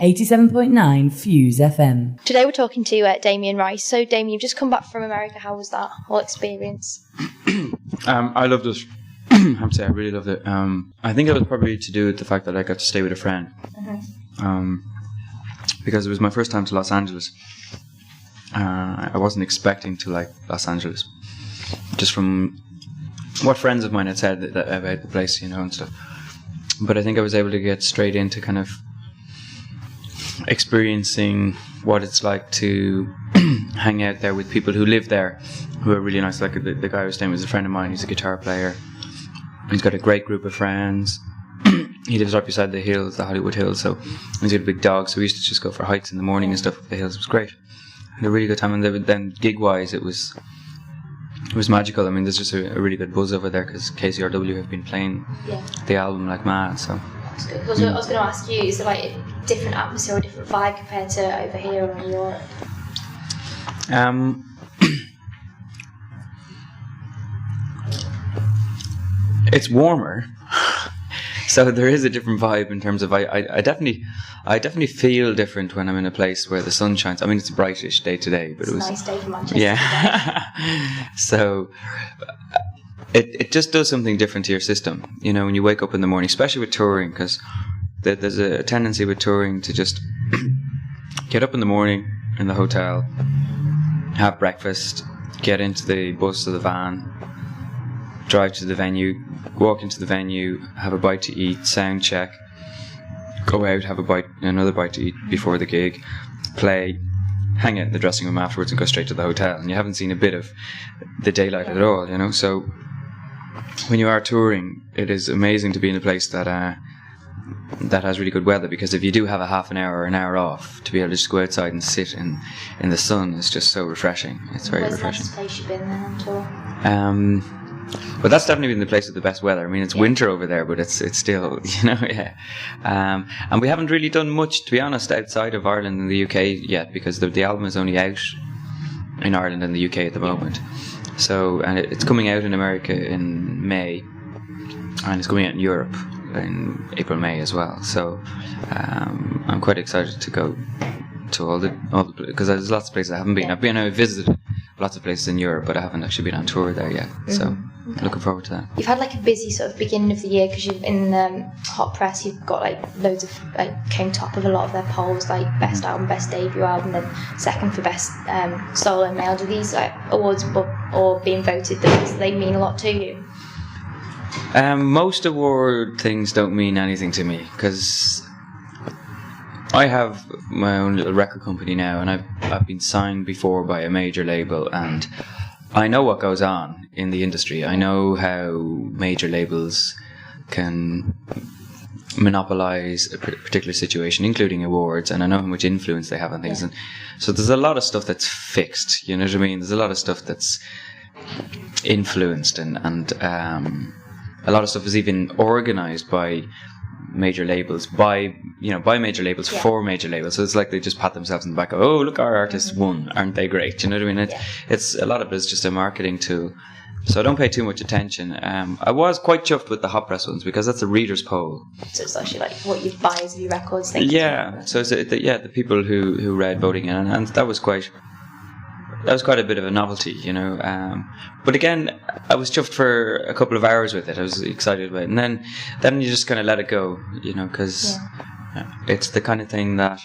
87.9 Fuse FM. Today we're talking to Damien Rice. So Damien, you've just come back from America. How was that whole experience? I loved it. I have to say I really loved it. I think it was probably to do with the fact that I got to stay with a friend. Because it was my first time to Los Angeles. I wasn't expecting to like Los Angeles. Just from what friends of mine had said about the place, and stuff. But I think I was able to get straight into kind of experiencing what it's like to hang out there with people who live there, who are really nice. Like the guy I was staying with was a friend of mine. He's a guitar player. He's got a great group of friends. He lives right beside the hills, the Hollywood Hills. So he's got a big dog. So we used to just go for hikes in the morning and stuff up the hills. It was great. Had a really good time. And then gig-wise, it was magical. I mean, there's just a really good buzz over there because KCRW have been playing the album like mad. So. That's good. Because I was going to ask you, is there like a different atmosphere or a different vibe compared to over here or in Europe? It's warmer, so there is a different vibe in terms of I definitely feel different when I'm in a place where the sun shines. I mean, it's brightish day to day, but it was a nice day for Manchester. Yeah. So it just does something different to your system, when you wake up in the morning, especially with touring, because there's a tendency with touring to just get up in the morning in the hotel, have breakfast, get into the bus or the van, drive to the venue, walk into the venue, have a bite to eat, sound check, go out, have another bite to eat before the gig, play, hang out in the dressing room afterwards and go straight to the hotel. And you haven't seen a bit of the daylight at all, So when you are touring, it is amazing to be in a place that has really good weather, because if you do have a half an hour or an hour off, to be able to just go outside and sit in the sun is just so refreshing. It's very refreshing. Where's the best place you've been then on tour? But that's definitely been the place with the best weather. I mean, it's winter over there, but it's still, and we haven't really done much, to be honest, outside of Ireland and the UK yet, because the album is only out in Ireland and the UK at the moment. So, and it's coming out in America in May, and it's coming out in Europe in April, May as well. So, I'm quite excited to go to all the because there's lots of places I haven't been. I've visited lots of places in Europe, but I haven't actually been on tour there yet. So looking forward to that. You've had like a busy sort of beginning of the year, because you've in Hot Press you've got like loads of came top of a lot of their polls, like best album, best debut album, then second for best solo male. Do these awards or being voted, they mean a lot to you? Most award things don't mean anything to me, because I have my own little record company now, and I've been signed before by a major label, and I know what goes on in the industry. I know how major labels can monopolize a particular situation, including awards, and I know how much influence they have on things. And so there's a lot of stuff that's fixed, you know what I mean? There's a lot of stuff that's influenced, and a lot of stuff is even organized by major labels, by major labels for major labels. So it's like they just pat themselves on the back. Oh, look, our artists won, aren't they great? You know what I mean? It's a lot of it is just a marketing tool. So I don't pay too much attention. I was quite chuffed with the Hot Press ones, because that's a reader's poll. So it's actually like what you buy as your records. Yeah. So it's the people who read voting in, and that was quite a bit of a novelty, But again, I was chuffed for a couple of hours with it. I was excited about it. And then you just kind of let it go, because it's the kind of thing that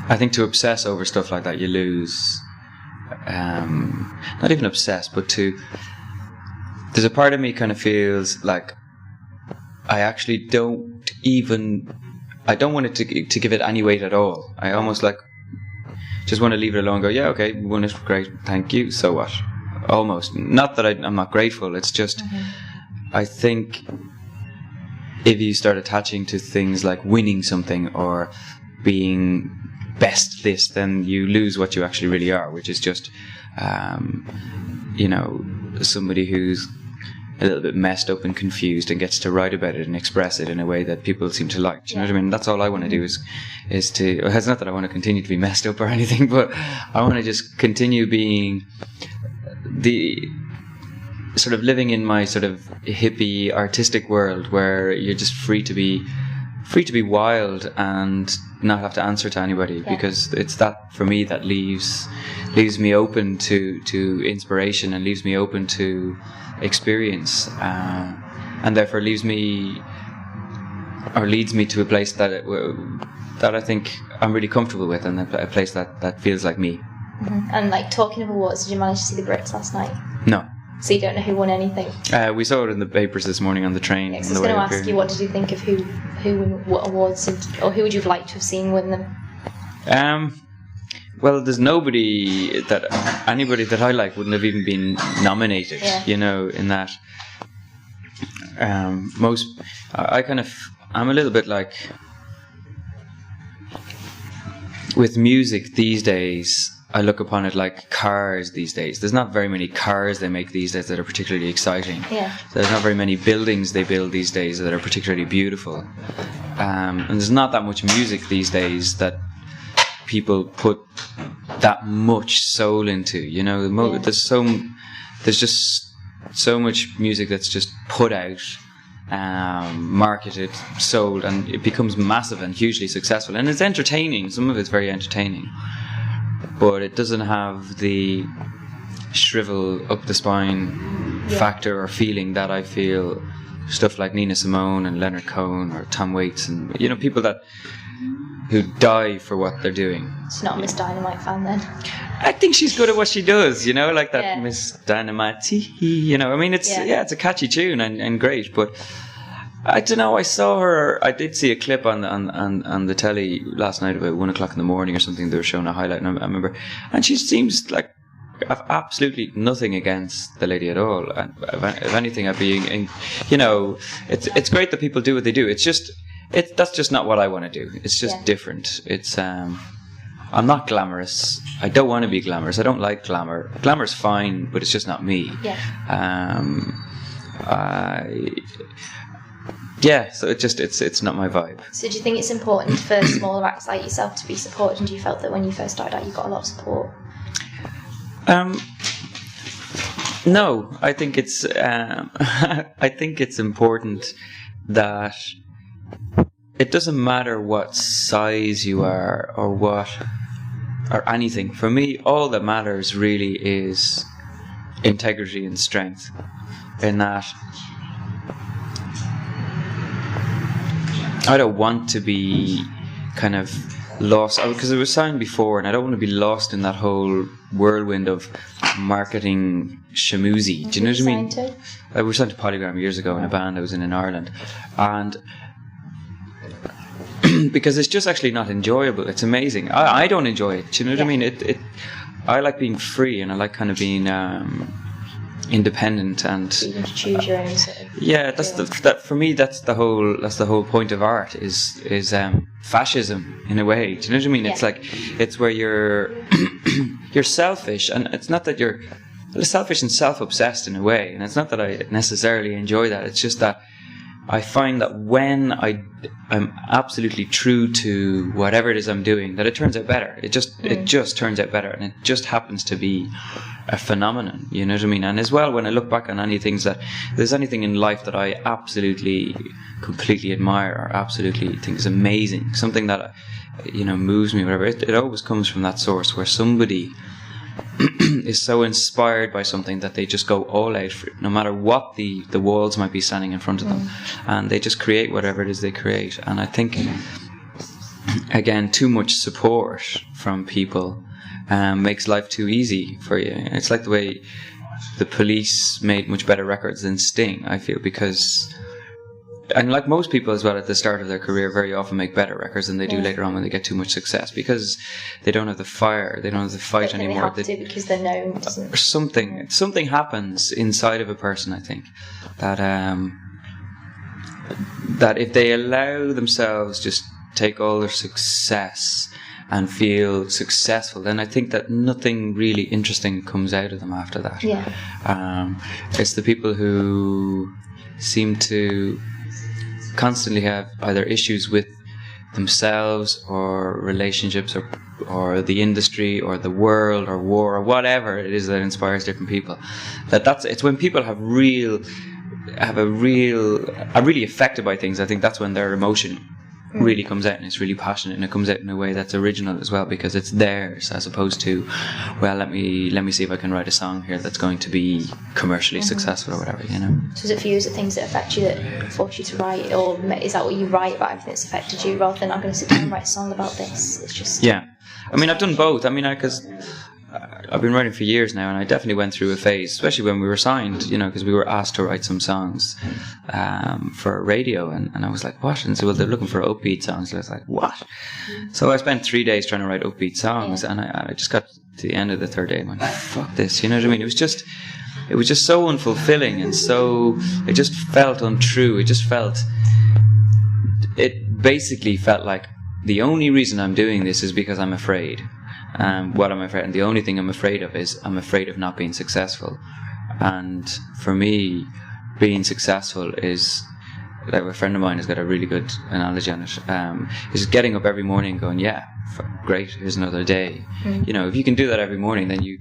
I think to obsess over stuff like that, you lose. Not even obsess, but there's a part of me kind of feels like I actually don't want it to give it any weight at all. I almost just want to leave it alone and go, yeah, okay, we won it, great, thank you, so what? Almost. Not that I'm not grateful, it's just, I think if you start attaching to things like winning something or being best this, then you lose what you actually really are, which is just, somebody who's a little bit messed up and confused and gets to write about it and express it in a way that people seem to like. Do you know what I mean? That's all I want to do is to... It's not that I want to continue to be messed up or anything, but I want to just continue being the... sort of living in my sort of hippie artistic world where you're just free to be free to be wild and not have to answer to anybody, because it's that, for me, that leaves me open to inspiration and leaves me open to experience, and therefore leads me to a place that I think I'm really comfortable with, and a place that feels like me. Mm-hmm. And like, talking of awards, did you manage to see the Brits last night? No. So you don't know who won anything? We saw it in the papers this morning on the train. Yeah, 'cause I was going to ask you, what did you think of who won what awards, or who would you have liked to have seen win them? Well, there's anybody that I like wouldn't have even been nominated. Yeah. You know, in that. I'm a little bit like, with music these days, I look upon it like cars these days. There's not very many cars they make these days that are particularly exciting. Yeah. There's not very many buildings they build these days that are particularly beautiful. And there's not that much music these days that people put that much soul into. You know, there's just so much music that's just put out, marketed, sold, and it becomes massive and hugely successful. And it's entertaining. Some of it's very entertaining. But it doesn't have the shrivel up the spine factor or feeling that I feel stuff like Nina Simone and Leonard Cohen or Tom Waits, and, you know, people who die for what they're doing. It's not a Miss Dynamite fan then? I think she's good at what she does, you know, like that Miss Dynamite, you know. I mean, it's a catchy tune and great, but I don't know. I did see a clip on the telly last night about 1 o'clock in the morning or something. They were showing a highlight, and I remember, and she seems like I've absolutely nothing against the lady at all. And if anything, I'd be, you know, it's great that people do what they do. It's just that's just not what I want to do. It's just different. It's I'm not glamorous. I don't want to be glamorous. I don't like glamour. Glamour's fine, but it's just not me. So it's not my vibe. So do you think it's important for smaller acts like yourself to be supported, and do you felt that when you first started out you got a lot of support? No, I think it's important that it doesn't matter what size you are or anything. For me, all that matters really is integrity and strength. In that, I don't want to be kind of lost, because I was signed before, and I don't want to be lost in that whole whirlwind of marketing schmoozy. Do you know what I mean? I was signed to Polygram years ago in a band I was in Ireland, and because it's just actually not enjoyable. It's amazing. I don't enjoy it. Do you know what I mean? I like being free, and I like kind of being independent, and so you can choose your own sort of that for me, that's the whole point of art is fascism in a way. Do you know what I mean? It's like, it's where you're selfish, and it's not that you're selfish and self-obsessed in a way, and it's not that I necessarily enjoy that. It's just that I find that when I'm absolutely true to whatever it is I'm doing, that it turns out better. It just turns out better, and it just happens to be a phenomenon. You know what I mean? And as well, when I look back on there's anything in life that I absolutely, completely admire or absolutely think is amazing, something that, you know, moves me, whatever. It always comes from that source where somebody is so inspired by something that they just go all out for it, no matter what the walls might be standing in front of them, and they just create whatever it is they create. And I think, again, too much support from people makes life too easy for you. It's like the way the Police made much better records than Sting, I feel, because, and like most people as well, at the start of their career very often make better records than they do later on when they get too much success, because they don't have the fire, they don't have the fight anymore. They have to, because they're known. Or something happens inside of a person, I think, that if they allow themselves just take all their success and feel successful, then I think that nothing really interesting comes out of them after that. It's the people who seem to constantly have either issues with themselves or relationships or the industry or the world or war or whatever it is that inspires different people. It's when people are really affected by things. I think that's when their emotion really comes out and it's really passionate, and it comes out in a way that's original as well, because it's theirs, as opposed to, well, let me see if I can write a song here that's going to be commercially successful or whatever, you know. So is it for you, is it things that affect you that force you to write, or is that what you write about everything that's affected you, rather than I'm going to sit down and write a song about this? It's just... Yeah. I mean, I've done both. I mean, because I've been writing for years now, and I definitely went through a phase, especially when we were signed, you know, because we were asked to write some songs for radio, and I was like, what? And so, well, they're looking for upbeat songs. And I was like, what? So I spent 3 days trying to write upbeat songs, and I just got to the end of the third day and went, fuck this, you know what I mean? It was just so unfulfilling, and so, it just felt untrue. It basically felt like the only reason I'm doing this is because I'm afraid. What I'm afraid, and the only thing I'm afraid of is I'm afraid of not being successful. And for me, being successful is, like, a friend of mine has got a really good analogy on it. Is getting up every morning and going, yeah, great, here's another day. You know, if you can do that every morning, then you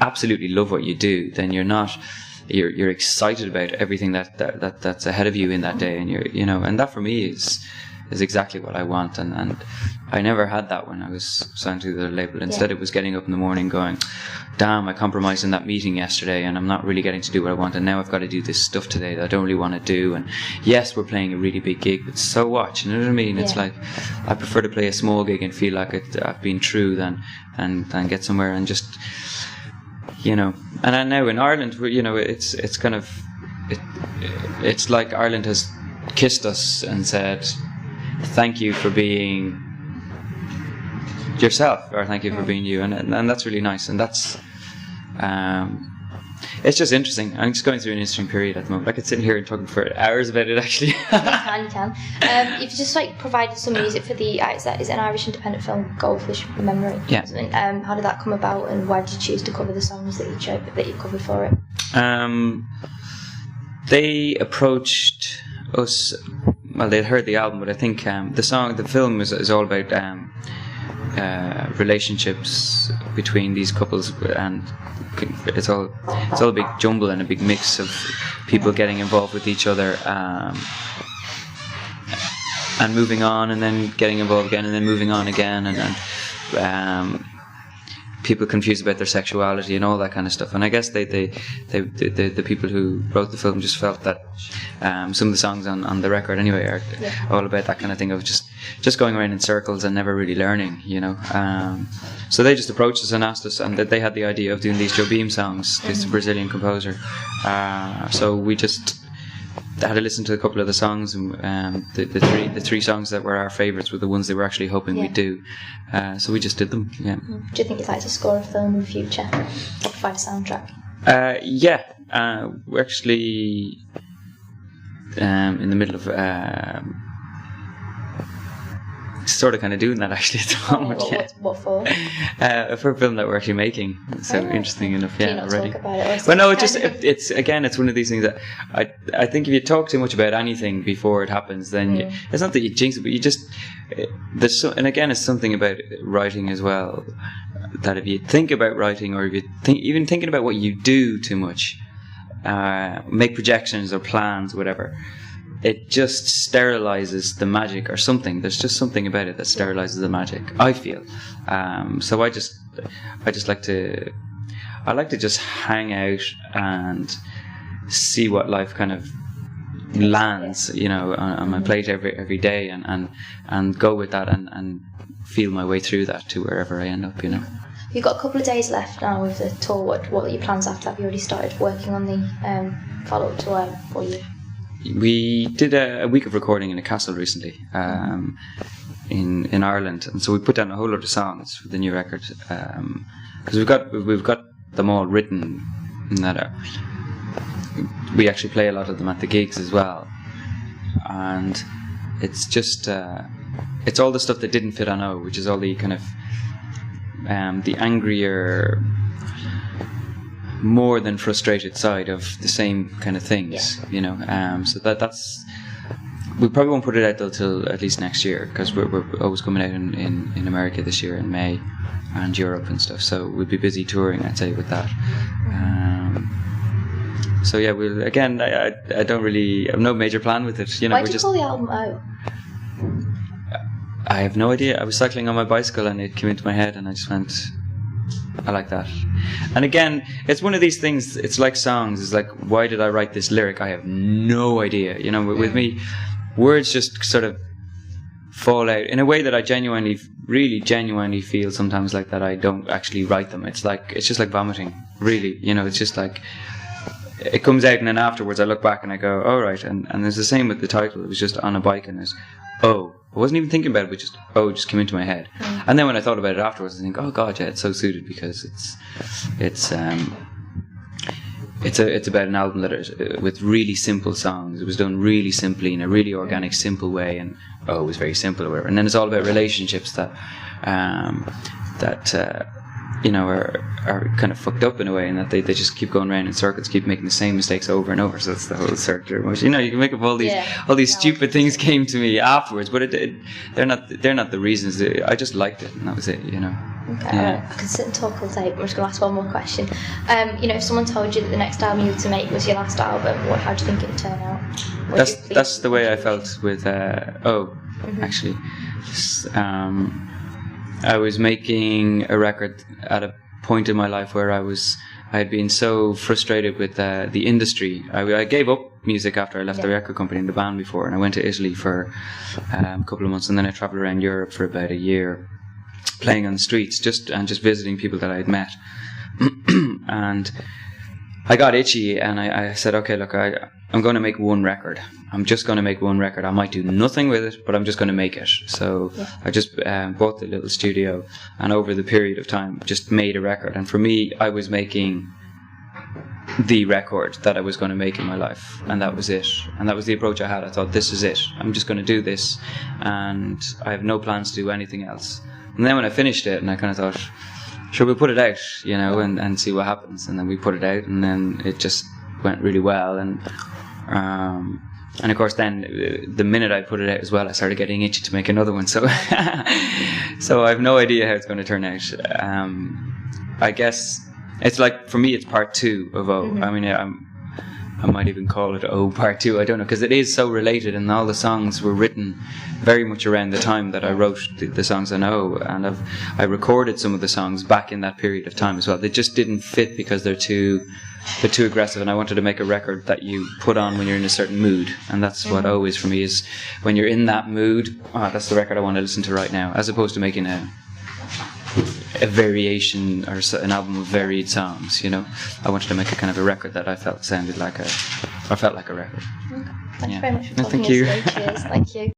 absolutely love what you do. Then you're excited about everything that's ahead of you in that day, and you know, and that for me is exactly what I want, and I never had that when I was signed to the label. Instead, it was getting up in the morning going, damn, I compromised in that meeting yesterday and I'm not really getting to do what I want, and now I've got to do this stuff today that I don't really want to do, and yes, we're playing a really big gig, but so what, you know what I mean? It's like, I prefer to play a small gig and feel like I've been true than get somewhere and just, you know. And I know in Ireland, you know, it's kind of, it's like Ireland has kissed us and said, thank you for being yourself, or thank you for being you, and that's really nice, and that's it's just interesting. I'm just going through an interesting period at the moment. I could sit here and talk for hours about it, actually. You can. You've just provided some music for the is it an Irish independent film, Goldfish Memory? Yeah. How did that come about, and why did you choose to cover the songs that you covered for it? They approached us. Well, they'd heard the album, but I think the film is all about relationships between these couples, and it's all a big jumble and a big mix of people getting involved with each other, and moving on, and then getting involved again, and then moving on again, and people confused about their sexuality and all that kind of stuff. And I guess the people who wrote the film just felt that some of the songs on the record anyway are all about that kind of thing of just going around in circles and never really learning, you know. So they just approached us and asked us, and they had the idea of doing these Jobim songs, this Brazilian composer. So we just had to listen to a couple of the songs, and the three songs that were our favourites were the ones they were actually hoping we'd do. So we just did them. Yeah. Do you think you'd like to score a film in the future, or provide a soundtrack? We're actually in the middle of sort of kind of doing that actually at the moment. What for? For a film that we're actually making. So interesting enough, Can you not already. talk about it? Well, no, it's one of these things that I think if you talk too much about anything before it happens, then it's not that you jinx it, but you just and again, it's something about writing as well, that if you think about writing, or if you even thinking about what you do too much, make projections or plans, whatever, it just sterilizes the magic or something. There's just something about it that sterilizes the magic, I feel. So I just like to just hang out and see what life kind of lands, you know, on my plate every day, and go with that and feel my way through that to wherever I end up, you know. You've got a couple of days left now with the tour. What are your plans after that? Have you already started working on the follow-up tour for you? We did a week of recording in a castle recently, in Ireland, and so we put down a whole lot of songs for the new record, because we've got them all written, and that we actually play a lot of them at the gigs as well, and it's just it's all the stuff that didn't fit on O, which is all the kind of the angrier, more than frustrated side of the same kind of things, you know. So that's we probably won't put it out till at least next year, because we're always coming out in America this year in May, and Europe and stuff. So we'll be busy touring, I'd say, with that. So yeah, we'll again. I don't really have no major plan with it. You know, Why do you call the album O? I have no idea. I was cycling on my bicycle and it came into my head and I just went, I like that. And again, it's one of these things, it's like songs. It's like, why did I write this lyric? I have no idea. You know, with me, words just sort of fall out in a way that I really genuinely feel sometimes like that I don't actually write them. It's just like vomiting, really. You know, it's just like, it comes out and then afterwards I look back and I go, oh right. And there's the same with the title. It was just on a bike and there's, I wasn't even thinking about it, but it just came into my head. And then when I thought about it afterwards, I think, oh god, yeah, it's so suited because it's about an album that is with really simple songs. It was done really simply in a really organic, simple way, and it was very simple or whatever. And then it's all about relationships that you know, are kind of fucked up in a way, and that they just keep going around in circles, keep making the same mistakes over and over. So that's the whole circular motion. You know, you can make up all these stupid things came to me afterwards, but they're not the reasons. I just liked it, and that was it. You know. Okay, yeah. I could sit and talk all day, but I'm just going to ask one more question. You know, if someone told you that the next album you were to make was your last album, how do you think it would turn out? That's the way I felt with actually. I was making a record at a point in my life where I had been so frustrated with the industry. I gave up music after I left the record company and the band before, and I went to Italy for a couple of months, and then I travelled around Europe for about a year, playing on the streets, just visiting people that I had met. And I got itchy, and I said, okay, look, I'm going to make one record. I'm just going to make one record. I might do nothing with it, but I'm just going to make it. So I just bought the little studio, and over the period of time, just made a record. And for me, I was making the record that I was going to make in my life, and that was it. And that was the approach I had. I thought, this is it. I'm just going to do this, and I have no plans to do anything else. And then when I finished it, and I kind of thought, sure, we'll put it out, you know, and see what happens. And then we put it out, and then it just went really well. And of course, then the minute I put it out as well, I started getting itchy to make another one. So, so I have no idea how it's going to turn out. I guess it's like, for me, it's part 2 of O. I mean, I might even call it O Part 2. I don't know, because it is so related, and all the songs were written very much around the time that I wrote the songs on O, and I recorded some of the songs back in that period of time as well. They just didn't fit because they're too aggressive, and I wanted to make a record that you put on when you're in a certain mood, and that's what O is for me, is when you're in that mood, that's the record I want to listen to right now, as opposed to making a variation or an album of varied songs, you know. I wanted to make a kind of a record that I felt like a record. Okay. Thank you very much for talking Thank you. Cheers. Thank you.